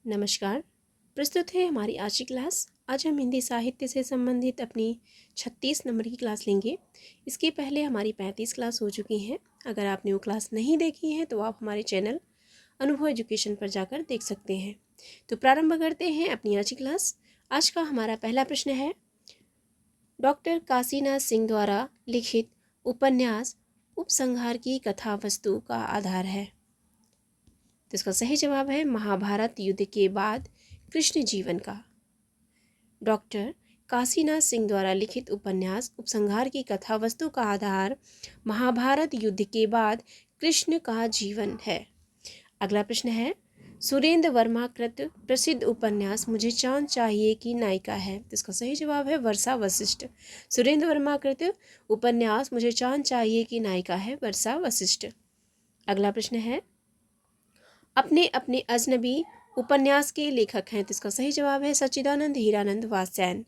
नमस्कार। प्रस्तुत है हमारी आज की क्लास। आज हम हिंदी साहित्य से संबंधित अपनी 36 नंबर की क्लास लेंगे। इसके पहले हमारी 35 क्लास हो चुकी हैं। अगर आपने वो क्लास नहीं देखी है तो आप हमारे चैनल अनुभव एजुकेशन पर जाकर देख सकते हैं। तो प्रारंभ करते हैं अपनी आज की क्लास। आज का हमारा पहला प्रश्न है, डॉक्टर काशीनाथ सिंह द्वारा लिखित उपन्यास उपसंहार की कथा वस्तु का आधार है। तो इसका सही जवाब है महाभारत युद्ध के बाद कृष्ण जीवन का। डॉक्टर काशीनाथ सिंह द्वारा लिखित उपन्यास उपसंहार की कथा वस्तु का आधार महाभारत युद्ध के बाद कृष्ण का जीवन है। अगला प्रश्न है, सुरेंद्र वर्मा कृत प्रसिद्ध उपन्यास मुझे चांद चाहिए की नायिका है। तो इसका सही जवाब है वर्षा वशिष्ठ। सुरेंद्र वर्मा कृत उपन्यास मुझे चांद चाहिए की नायिका है वर्षा वशिष्ठ। अगला प्रश्न है, अपने अपने अजनबी उपन्यास के लेखक हैं। तो इसका सही जवाब है सच्चिदानंद हीरानंद वात्स्यायन।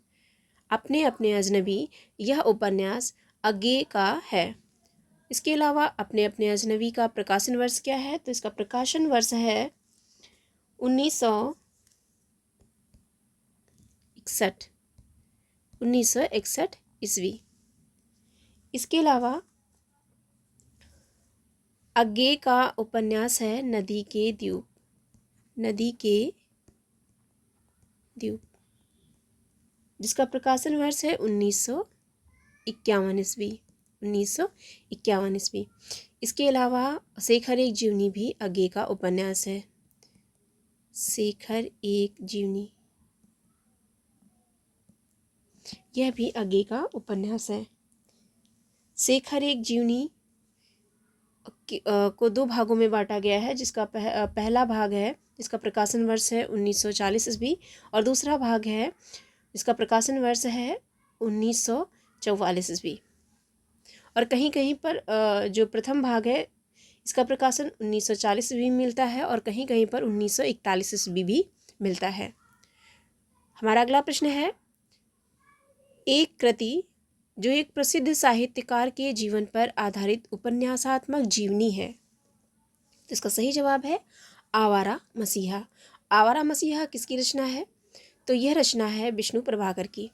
अपने अपने अजनबी यह उपन्यास अज्ञे का है। इसके अलावा अपने अपने अजनबी का प्रकाशन वर्ष क्या है? तो इसका प्रकाशन वर्ष है 1961 ईस्वी। इसके अलावा अज्ञे का उपन्यास है नदी के द्वीप जिसका प्रकाशन वर्ष है 1951 ईस्वी। इसके अलावा शेखर एक जीवनी भी अज्ञे का उपन्यास है। शेखर एक जीवनी यह भी अज्ञे का उपन्यास है। शेखर एक जीवनी को दो भागों में बांटा गया है, जिसका पहला भाग है जिसका प्रकाशन वर्ष है 1940 ईस्वी और दूसरा भाग है जिसका प्रकाशन वर्ष है 1944 ईस्वी। और कहीं कहीं पर जो प्रथम भाग है इसका प्रकाशन 1940 ईस्वी मिलता है और कहीं कहीं पर 1941 ईस्वी भी मिलता है। हमारा अगला प्रश्न है, एक कृति जो एक प्रसिद्ध साहित्यकार के जीवन पर आधारित उपन्यासात्मक जीवनी है। तो इसका सही जवाब है आवारा मसीहा। आवारा मसीहा किसकी रचना है? तो यह रचना है विष्णु प्रभाकर की।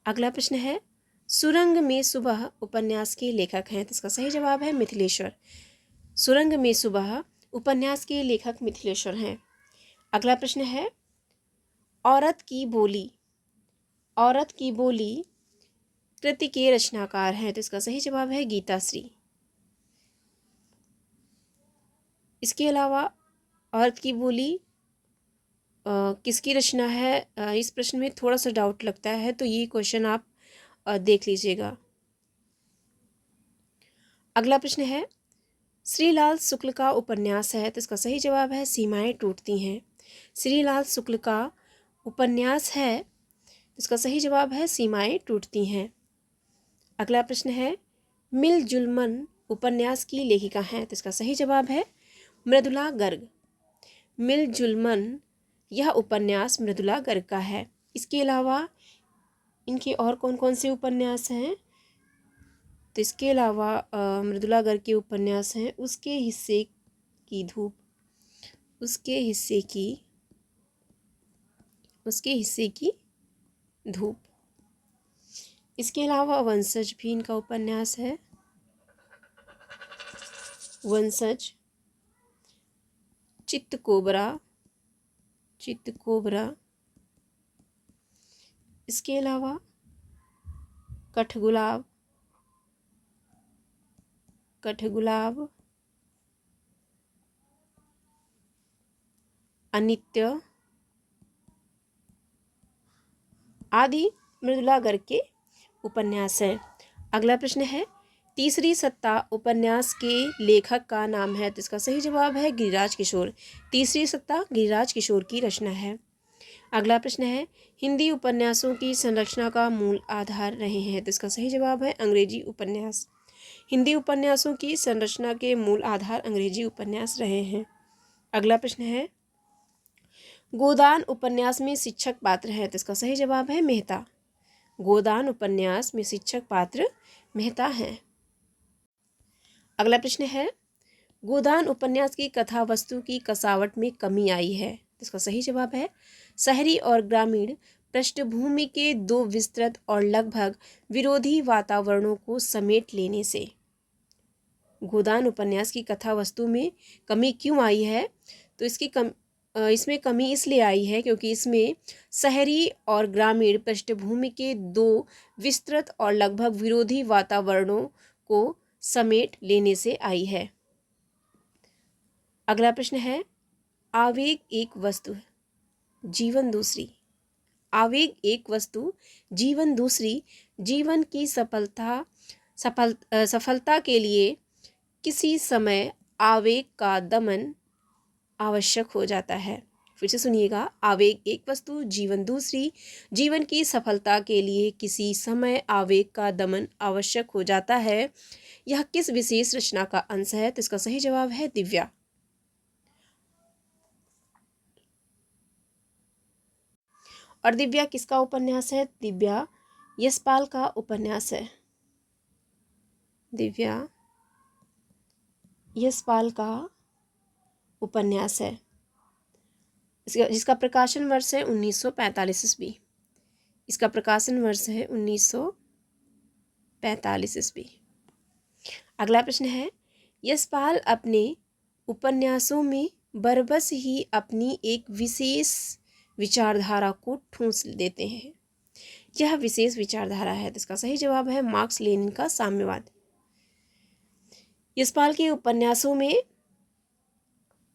अगला प्रश्न है, सुरंग में सुबह उपन्यास के लेखक हैं। तो इसका सही जवाब है मिथिलेश्वर। सुरंग में सुबह उपन्यास के लेखक मिथिलेश्वर हैं। अगला प्रश्न है, औरत की बोली कृति के रचनाकार हैं। तो इसका सही जवाब है गीताश्री। इसके अलावा औरत की बोली किसकी रचना है, इस प्रश्न में थोड़ा सा डाउट लगता है, तो ये क्वेश्चन आप देख लीजिएगा। अगला प्रश्न है, श्रीलाल शुक्ल का उपन्यास है। तो इसका सही जवाब है सीमाएं टूटती हैं। श्रीलाल शुक्ल का उपन्यास है, इसका सही जवाब है सीमाएं टूटती हैं। अगला प्रश्न है, मिलजुल मन उपन्यास की लेखिका हैं। तो इसका सही जवाब है मृदुला गर्ग। मिलजुल मन यह उपन्यास मृदुला गर्ग का है। इसके अलावा इनके और कौन कौन से उपन्यास हैं? तो इसके अलावा मृदुला गर्ग के उपन्यास हैं उसके हिस्से की धूप, इसके अलावा वंशज भी इनका उपन्यास है, वंशज, चित्तकोबरा। इसके अलावा कठगुलाब, अनित्य आदि मृदुला गर्ग के उपन्यास हैं। अगला प्रश्न है, तीसरी सत्ता उपन्यास के लेखक का नाम है। तो इसका सही जवाब है गिरिराज किशोर। तीसरी सत्ता गिरिराज किशोर की रचना है। अगला प्रश्न है, हिंदी उपन्यासों की संरचना का मूल आधार रहे हैं। तो इसका सही जवाब है अंग्रेजी उपन्यास। हिंदी उपन्यासों की संरचना के मूल आधार अंग्रेजी उपन्यास रहे हैं। अगला प्रश्न है, गोदान उपन्यास में शिक्षक पात्र है। तो इसका सही जवाब है मेहता। गोदान उपन्यास में शिक्षक पात्र मेहता हैं। अगला प्रश्न है, गोदान उपन्यास की कथा वस्तु की कसावट में कमी आई है। इसका सही जवाब है शहरी और ग्रामीण पृष्ठभूमि के दो विस्तृत और लगभग विरोधी वातावरणों को समेट लेने से। गोदान उपन्यास की कथा वस्तु में कमी क्यों आई है? तो इसमें कमी इसलिए आई है क्योंकि इसमें शहरी और ग्रामीण पृष्ठभूमि के दो विस्तृत और लगभग विरोधी वातावरणों को समेट लेने से आई है। अगला प्रश्न है, आवेग एक वस्तु है, जीवन दूसरी। आवेग एक वस्तु, जीवन दूसरी। जीवन की सफलता के लिए किसी समय आवेग का दमन आवश्यक हो जाता है। फिर से सुनिएगा, आवेग एक वस्तु, जीवन दूसरी। जीवन की सफलता के लिए किसी समय आवेग का दमन आवश्यक हो जाता है। यह किस विशेष रचना का अंश है? तो इसका सही जवाब है दिव्या। और दिव्या किसका उपन्यास है? दिव्या यशपाल का उपन्यास है। दिव्या यशपाल का उपन्यास है, जिसका प्रकाशन वर्ष है 1945 ईस्वी। इसका प्रकाशन वर्ष है 1945 ईस्वी। अगला प्रश्न है, यशपाल अपने उपन्यासों में बरबस ही अपनी एक विशेष विचारधारा को ठूंस देते हैं। यह विशेष विचारधारा है, तो इसका सही जवाब है मार्क्स लेनिन का साम्यवाद। यशपाल के उपन्यासों में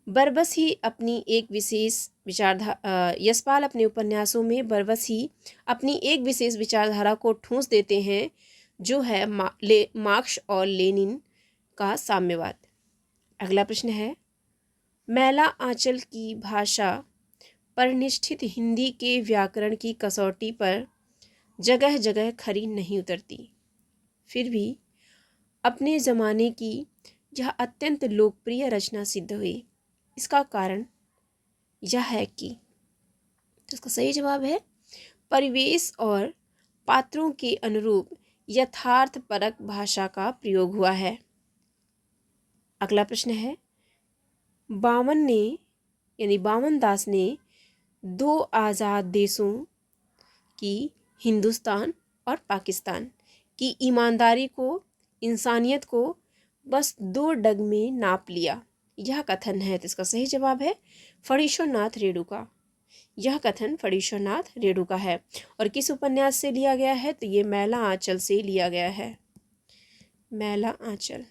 बरबस ही अपनी एक विशेष यशपाल अपने उपन्यासों में बरबस ही अपनी एक विशेष विचारधारा को ठूंस देते हैं, जो है मार्क्स और लेनिन का साम्यवाद। अगला प्रश्न है, मैला आंचल की भाषा पर निष्ठित हिंदी के व्याकरण की कसौटी पर जगह जगह खरी नहीं उतरती, फिर भी अपने ज़माने की यह अत्यंत लोकप्रिय रचना सिद्ध हुई। इसका कारण यह है कि, तो इसका सही जवाब है परिवेश और पात्रों के अनुरूप यथार्थपरक भाषा का प्रयोग हुआ है। अगला प्रश्न है, बावन दास ने दो आज़ाद देशों की, हिंदुस्तान और पाकिस्तान की ईमानदारी को, इंसानियत को बस दो डग में नाप लिया। यह कथन है, तो इसका सही जवाब है फणीश्वरनाथ रेणु का। यह कथन फणीश्वरनाथ रेणु का है। और किस उपन्यास से लिया गया है? तो ये मैला आंचल से लिया गया है। मैला आंचल,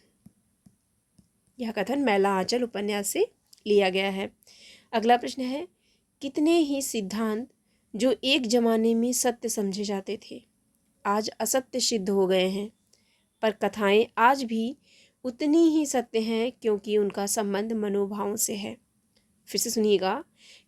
यह कथन मैला आंचल उपन्यास से लिया गया है। अगला प्रश्न है, कितने ही सिद्धांत जो एक जमाने में सत्य समझे जाते थे आज असत्य सिद्ध हो गए हैं, पर कथाएं आज भी उतनी ही सत्य हैं क्योंकि उनका संबंध मनोभावों से है। फिर से सुनिएगा,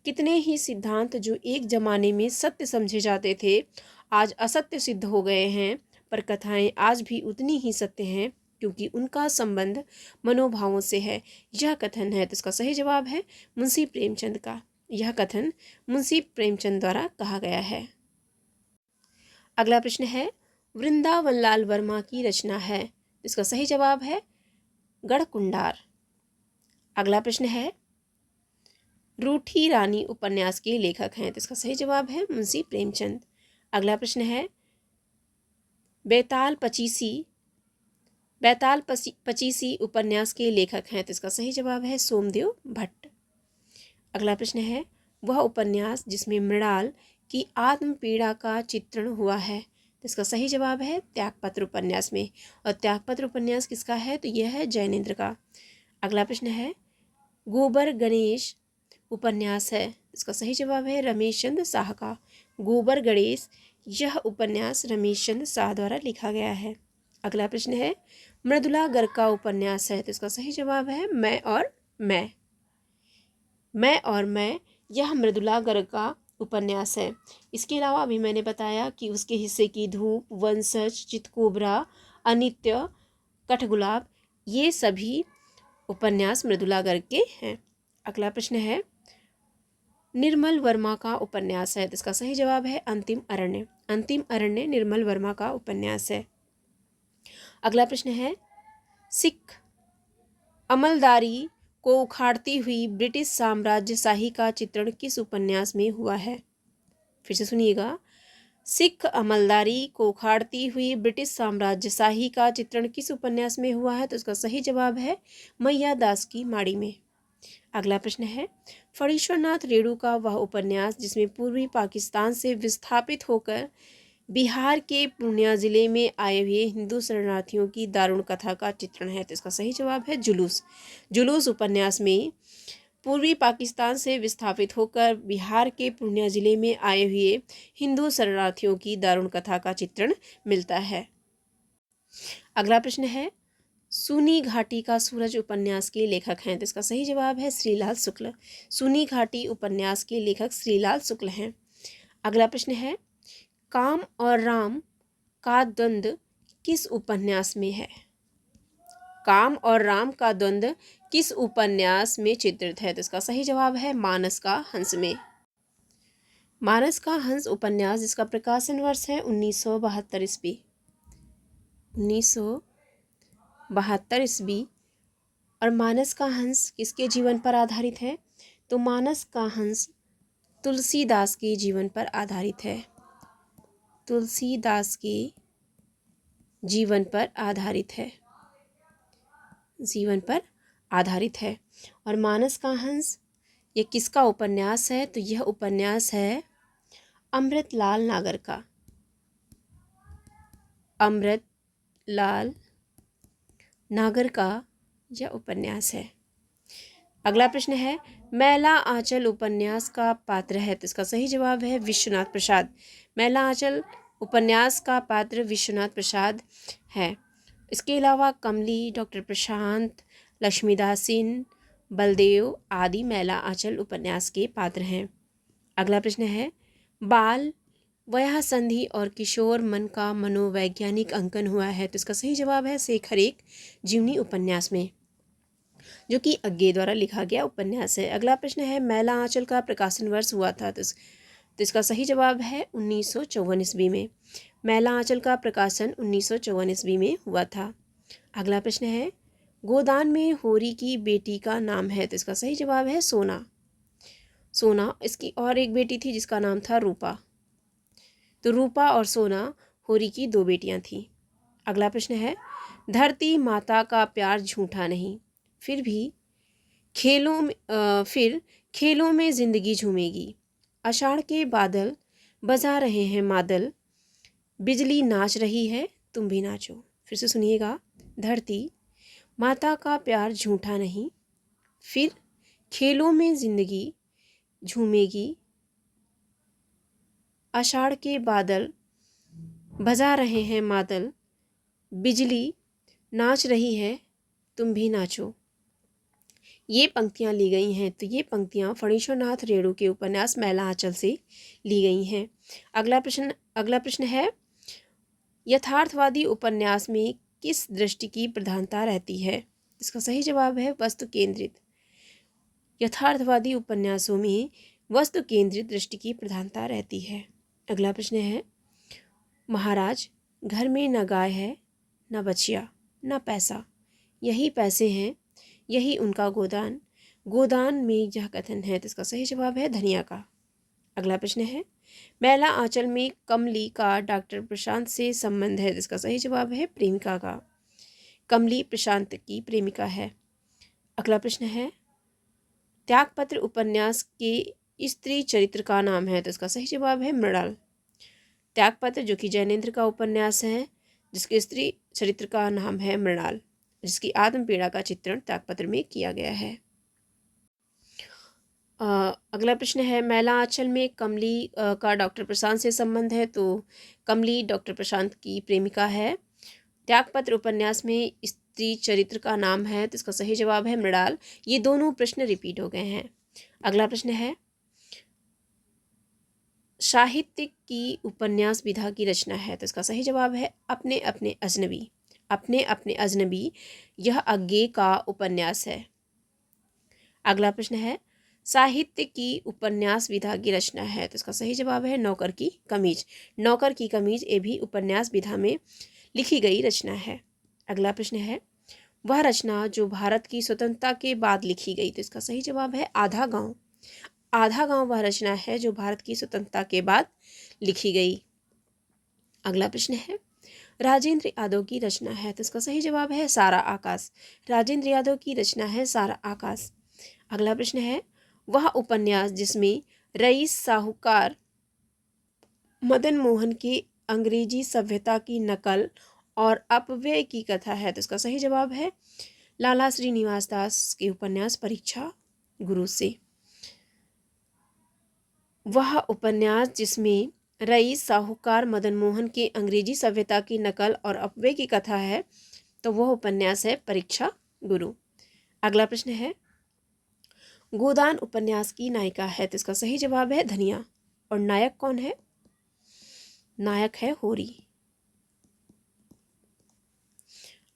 कितने ही सिद्धांत जो एक जमाने में सत्य समझे जाते थे आज असत्य सिद्ध हो गए हैं, पर कथाएं आज भी उतनी ही सत्य हैं क्योंकि उनका संबंध मनोभावों से है। यह कथन है, तो इसका सही जवाब है मुंशी प्रेमचंद का। यह कथन मुंशी प्रेमचंद द्वारा कहा गया है। अगला प्रश्न है, वृंदावन लाल वर्मा की रचना है, इसका सही जवाब है गढ़कुंडार। अगला प्रश्न है, रूठी रानी उपन्यास के लेखक हैं, तो इसका सही जवाब है मुंशी प्रेमचंद। अगला प्रश्न है, बैताल पचीसी उपन्यास के लेखक हैं, तो इसका सही जवाब है सोमदेव भट्ट। अगला प्रश्न है, वह उपन्यास जिसमें मृणाल की आत्म पीड़ा का चित्रण हुआ है, तो इसका सही जवाब है त्यागपत्र उपन्यास में। और त्यागपत्र उपन्यास किसका है? तो यह है जैनेन्द्र का। अगला प्रश्न है, गोबर गणेश उपन्यास है, इसका सही जवाब है रमेश चंद्र शाह का। गोबर गणेश, यह उपन्यास रमेश चंद्र शाह द्वारा लिखा गया है। अगला प्रश्न है, मृदुला गर्ग का उपन्यास है, तो इसका सही जवाब है मैं और मैं। मैं और मैं, यह मृदुला गर्ग का उपन्यास है। इसके अलावा अभी मैंने बताया कि उसके हिस्से की धूप, वंशज, चितकोबरा, अनित्य, कठगुलाब, ये सभी उपन्यास मृदुला गर्ग के हैं। अगला प्रश्न है, निर्मल वर्मा का उपन्यास है, तो इसका सही जवाब है अंतिम अरण्य। अंतिम अरण्य निर्मल वर्मा का उपन्यास है। अगला प्रश्न है, सिख अमलदारी को उखाड़ती हुई ब्रिटिश साम्राज्यशाही का चित्रण किस उपन्यास में हुआ है? फिर से सुनिएगा। सिख अमलदारी को उखाड़ती हुई ब्रिटिश साम्राज्यशाही का चित्रण किस उपन्यास में हुआ है? तो इसका सही जवाब है मैया दास की माड़ी में। अगला प्रश्न है, फणीश्वरनाथ रेणु का वह उपन्यास जिसमें पूर्वी पाकिस्तान से विस्थापित होकर बिहार के पूर्णिया जिले में आए हुए हिंदू शरणार्थियों की दारुण कथा का चित्रण है। तो इसका सही जवाब है जुलूस। जुलूस उपन्यास में पूर्वी पाकिस्तान से विस्थापित होकर बिहार के पूर्णिया जिले में आए हुए हिंदू शरणार्थियों की दारुण कथा का चित्रण मिलता है। अगला प्रश्न है, सूनी घाटी का सूरज उपन्यास के लेखक हैं? तो इसका सही जवाब है श्रीलाल शुक्ल। सूनी घाटी उपन्यास के लेखक श्रीलाल शुक्ल हैं। अगला प्रश्न है, काम और राम का द्वंद्व किस उपन्यास में है? काम और राम का द्वंद्व किस उपन्यास में चित्रित है? तो इसका सही जवाब है मानस का हंस में। मानस का हंस उपन्यास जिसका प्रकाशन वर्ष है 1972 ईस्वी। 1972 ईस्वी। और मानस का हंस किसके जीवन पर आधारित है? तो मानस का हंस तुलसीदास के जीवन पर आधारित है। तुलसीदास के जीवन पर आधारित है। जीवन पर आधारित है। और मानस का हंस ये किसका उपन्यास है? तो यह उपन्यास है अमृतलाल नागर का। अमृतलाल नागर का यह उपन्यास है। अगला प्रश्न है, मैला आंचल उपन्यास का पात्र है? तो इसका सही जवाब है विश्वनाथ प्रसाद। मैला आंचल उपन्यास का पात्र विश्वनाथ प्रसाद है। इसके अलावा कमली, डॉक्टर प्रशांत, लक्ष्मीदास सिंह, बलदेव आदि मैला आंचल उपन्यास के पात्र हैं। अगला प्रश्न है, बाल वयः संधि और किशोर मन का मनोवैज्ञानिक अंकन हुआ है? तो इसका सही जवाब है शेखर एक जीवनी उपन्यास में, जो कि अज्ञे द्वारा लिखा गया उपन्यास है। अगला प्रश्न है, मैला आंचल का प्रकाशन वर्ष हुआ था? तो इसका सही जवाब है 1954 ईस्वी में। मैला आंचल का प्रकाशन 1954 ईस्वी में हुआ था। अगला प्रश्न है, गोदान में होरी की बेटी का नाम है? तो इसका सही जवाब है सोना। सोना। इसकी और एक बेटी थी जिसका नाम था रूपा। तो रूपा और सोना होरी की दो बेटियां थीं। अगला प्रश्न है, धरती माता का प्यार झूठा नहीं, फिर खेलों में जिंदगी झूमेगी। आषाढ़ के बादल बजा रहे हैं मादल, बिजली नाच रही है तुम भी नाचो। फिर से सुनिएगा, धरती माता का प्यार झूठा नहीं, फिर खेलों में जिंदगी झूमेगी। आषाढ़ के बादल बजा रहे हैं मादल, बिजली नाच रही है तुम भी नाचो। ये पंक्तियाँ ली गई हैं। तो ये पंक्तियाँ फणीश्वरनाथ रेणु के उपन्यास मैला आंचल से ली गई हैं। अगला प्रश्न है, यथार्थवादी उपन्यास में किस दृष्टि की प्रधानता रहती है? इसका सही जवाब है वस्तु केंद्रित। यथार्थवादी उपन्यासों में वस्तु केंद्रित दृष्टि की प्रधानता रहती है। अगला प्रश्न है, महाराज घर में न गाय है न बछिया न पैसा, यही पैसे हैं यही उनका गोदान, गोदान में यह कथन है। तो इसका सही जवाब है धनिया का। अगला प्रश्न है, मैला आंचल में कमली का डॉक्टर प्रशांत से संबंध है? तो इसका सही जवाब है प्रेमिका का। कमली प्रशांत की प्रेमिका है। अगला प्रश्न है, त्यागपत्र उपन्यास के स्त्री चरित्र का नाम है? तो इसका सही जवाब है मृणाल। त्यागपत्र जो कि जैनेन्द्र का उपन्यास है, जिसके स्त्री चरित्र का नाम है मृणाल, जिसकी आत्मपीड़ा का चित्रण त्यागपत्र में किया गया है। अगला प्रश्न है, मैला आंचल में कमली का डॉक्टर प्रशांत से संबंध है? तो कमली डॉक्टर प्रशांत की प्रेमिका है। त्यागपत्र उपन्यास में स्त्री चरित्र का नाम है? तो इसका सही जवाब है मृणाल। ये दोनों प्रश्न रिपीट हो गए हैं। अगला प्रश्न है, साहित्य की उपन्यास विधा की रचना है? तो इसका सही जवाब है अपने अपने अजनबी। अपने अपने अजनबी यह अज्ञे का उपन्यास है। अगला प्रश्न है, साहित्य की उपन्यास विधा की रचना है? तो इसका सही जवाब है नौकर की कमीज। नौकर की कमीज ये भी उपन्यास विधा में लिखी गई रचना है। अगला प्रश्न है, वह रचना जो भारत की स्वतंत्रता के बाद लिखी गई। तो इसका सही जवाब है आधा गांव। आधा गांव वह रचना है जो भारत की स्वतंत्रता के बाद लिखी गई। अगला प्रश्न है, राजेंद्र यादव की रचना है। तो इसका सही जवाब है सारा आकाश। राजेंद्र यादव की रचना है सारा आकाश। अगला प्रश्न है, वह उपन्यास जिसमें रईस साहूकार मदन मोहन की अंग्रेजी सभ्यता की नकल और अपव्यय की कथा है। तो इसका सही जवाब है लाला श्रीनिवास दास के उपन्यास परीक्षा गुरु से। वह उपन्यास जिसमें रईस साहूकार मदन मोहन की अंग्रेजी सभ्यता की नकल और अपव्यय की कथा है, तो वह उपन्यास है परीक्षा गुरु। अगला प्रश्न है, गोदान उपन्यास की नायिका है। तो इसका सही जवाब है धनिया। और नायक कौन है? नायक है होरी।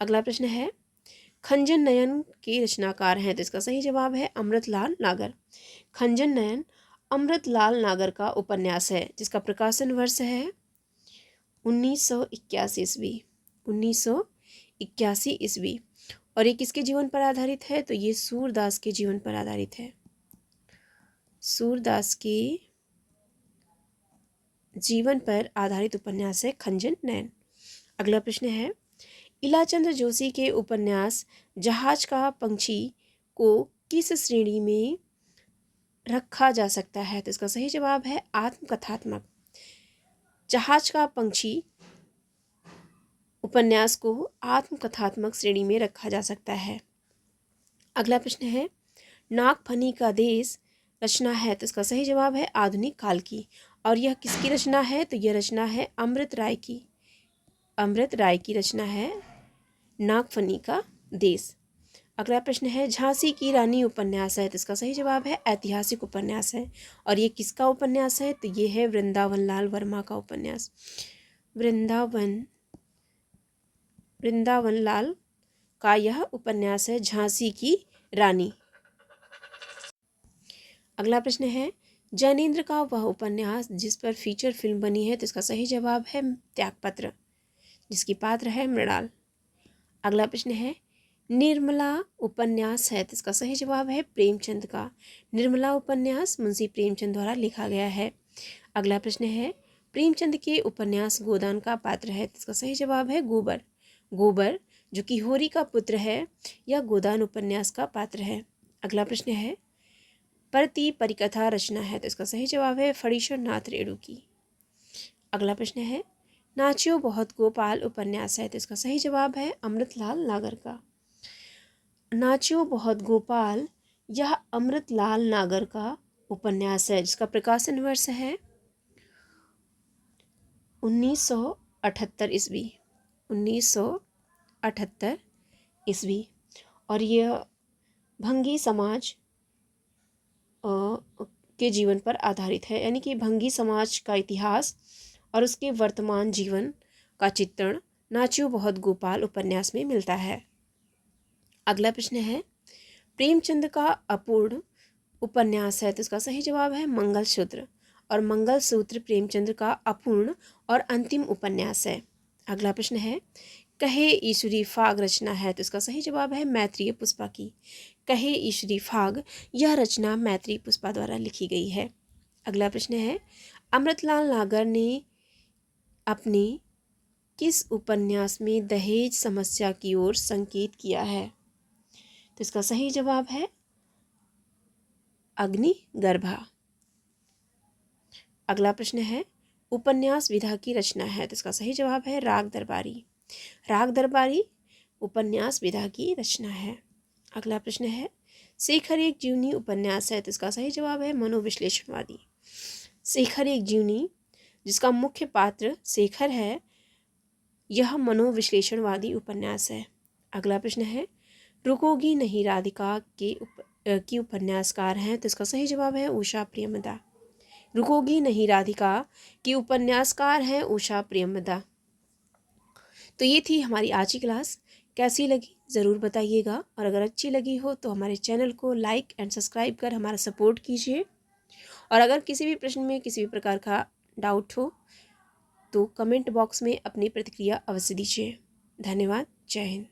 अगला प्रश्न है, खंजन नयन के रचनाकार हैं। तो इसका सही जवाब है अमृतलाल नागर। खंजन नयन अमृतलाल नागर का उपन्यास है जिसका प्रकाशन वर्ष है 1981 ईस्वी। 1981 ईस्वी। और ये किसके जीवन पर आधारित है? तो ये सूरदास के जीवन पर आधारित है। सूरदास के जीवन पर आधारित उपन्यास है खंजन नयन। अगला प्रश्न है, इलाचंद्र जोशी के उपन्यास जहाज का पंछी को किस श्रेणी में रखा जा सकता है? तो इसका सही जवाब है आत्मकथात्मक। जहाज का पंछी उपन्यास को आत्मकथात्मक श्रेणी में रखा जा सकता है। अगला प्रश्न है, नागफनी का देश रचना है। तो इसका सही जवाब है आधुनिक काल की। और यह किसकी रचना है? तो यह रचना है अमृत राय की। अमृत राय की रचना है नागफनी का देश। अगला प्रश्न है, झांसी की रानी उपन्यास है। तो इसका सही जवाब है ऐतिहासिक उपन्यास है। और ये किसका उपन्यास है? तो ये है वृंदावन लाल वर्मा का उपन्यास। वृंदावन लाल का यह उपन्यास है झांसी की रानी। अगला प्रश्न है, जैनेन्द्र का वह उपन्यास जिस पर फीचर फिल्म बनी है। तो इसका सही जवाब है त्यागपत्र, जिसकी पात्र है मृणाल। अगला प्रश्न है, निर्मला उपन्यास है। तो इसका सही जवाब है प्रेमचंद का। निर्मला उपन्यास मुंशी प्रेमचंद द्वारा लिखा गया है। अगला प्रश्न है, प्रेमचंद के उपन्यास गोदान का पात्र है। तो इसका सही जवाब है गोबर। गोबर जो कि होरी का पुत्र है, यह गोदान उपन्यास का पात्र है। अगला प्रश्न है, परती परिकथा रचना है। तो इसका सही जवाब है फणीश्वर नाथ रेणु की। अगला प्रश्न है, नाचियो बहुत गोपाल उपन्यास है। तो इसका सही जवाब है अमृतलाल नागर का। नाचियो बहुत गोपाल यह अमृतलाल नागर का उपन्यास है जिसका प्रकाशन वर्ष है 1978 ईस्वी। 1978 ईस्वी। और यह भंगी समाज के जीवन पर आधारित है, यानी कि भंगी समाज का इतिहास और उसके वर्तमान जीवन का चित्रण नाचियो बहुत गोपाल उपन्यास में मिलता है। अगला प्रश्न है, प्रेमचंद का अपूर्ण उपन्यास है। तो इसका सही जवाब है मंगलसूत्र। और मंगलसूत्र प्रेमचंद का अपूर्ण और अंतिम उपन्यास है। अगला प्रश्न है, कहे ईश्वरी फाग रचना है। तो इसका सही जवाब है मैत्रेय पुष्पा की। कहे ईश्वरी फाग यह रचना मैत्रेय पुष्पा द्वारा लिखी गई है। अगला प्रश्न है, अमृतलाल नागर ने अपने किस उपन्यास में दहेज समस्या की ओर संकेत किया है? तो इसका सही जवाब है अग्निगर्भा। अगला प्रश्न है, उपन्यास विधा की रचना है। तो इसका सही जवाब है राग दरबारी। राग दरबारी उपन्यास विधा की रचना है। अगला प्रश्न है, शेखर एक जीवनी उपन्यास है। तो इसका सही जवाब है मनोविश्लेषणवादी। शेखर एक जीवनी जिसका मुख्य पात्र शेखर है, यह मनोविश्लेषणवादी उपन्यास है। अगला प्रश्न है, रुकोगी नहीं राधिका की उपन्यासकार हैं। तो इसका सही जवाब है उषा प्रियमदा। रुकोगी नहीं राधिका की उपन्यासकार हैं उषा प्रियमदा। तो ये थी हमारी आज की क्लास। कैसी लगी ज़रूर बताइएगा, और अगर अच्छी लगी हो तो हमारे चैनल को लाइक एंड सब्सक्राइब कर हमारा सपोर्ट कीजिए। और अगर किसी भी प्रश्न में किसी भी प्रकार का डाउट हो तो कमेंट बॉक्स में अपनी प्रतिक्रिया अवश्य दीजिए। धन्यवाद। जय हिंद।